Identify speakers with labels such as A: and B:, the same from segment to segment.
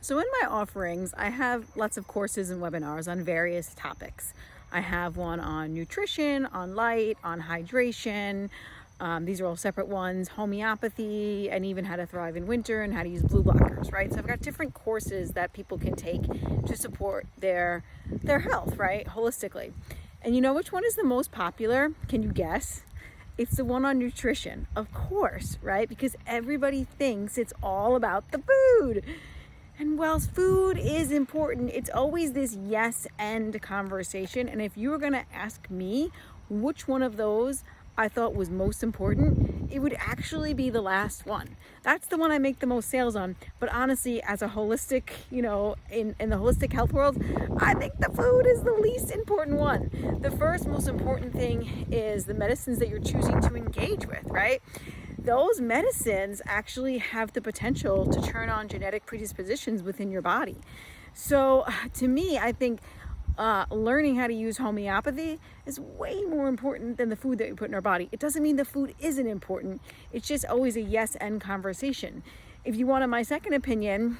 A: So in my offerings, I have lots of courses and webinars on various topics. I have one on nutrition, on light, on hydration. These are all separate ones, homeopathy, and even how to thrive in winter and how to use blue blockers, right? So I've got different courses that people can take to support their health, right? Holistically. And you know which one is the most popular? Can you guess? It's the one on nutrition, of course, right? Because everybody thinks it's all about the food. And whilst food is important, it's always this yes and conversation. And if you were going to ask me which one of those I thought was most important, it would actually be the last one. That's the one I make the most sales on. But honestly, as a holistic, in the holistic health world, I think the food is the least important one. The first most important thing is the medicines that you're choosing to engage with, right? Those medicines actually have the potential to turn on genetic predispositions within your body. So to me, I think learning how to use homeopathy is way more important than the food that we put in our body. It doesn't mean the food isn't important. It's just always a yes and conversation. If you wanted my second opinion,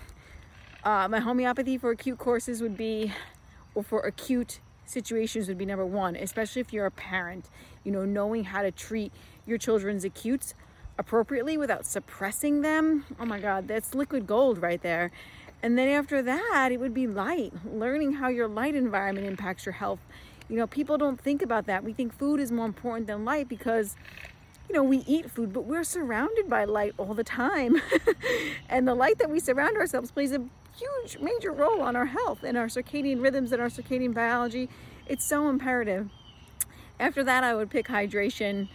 A: my homeopathy for acute courses would be, or for acute situations would be number one, especially if you're a parent, knowing how to treat your children's acutes appropriately without suppressing them. Oh my God, that's liquid gold right there. And then after that, it would be light, learning how your light environment impacts your health. People don't think about that. We think food is more important than light because, we eat food, but we're surrounded by light all the time. And the light that we surround ourselves plays a huge, major role on our health and our circadian rhythms and our circadian biology. It's so imperative. After that, I would pick hydration,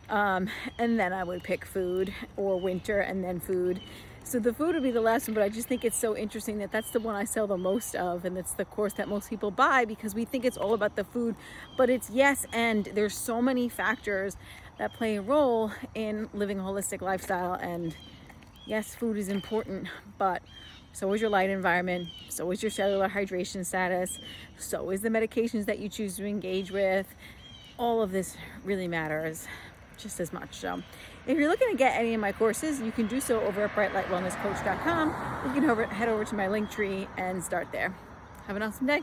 A: and then I would pick food, or winter and then food. So the food would be the last one, but I just think it's so interesting that that's the one I sell the most of, and it's the course that most people buy because we think it's all about the food, but it's yes, and there's so many factors that play a role in living a holistic lifestyle. And yes, food is important, but so is your light environment, so is your cellular hydration status, so is the medications that you choose to engage with. All of this really matters just as much. So if you're looking to get any of my courses, you can do so over at brightlightwellnesscoach.com. You can head over to my link tree and start there. Have an awesome day.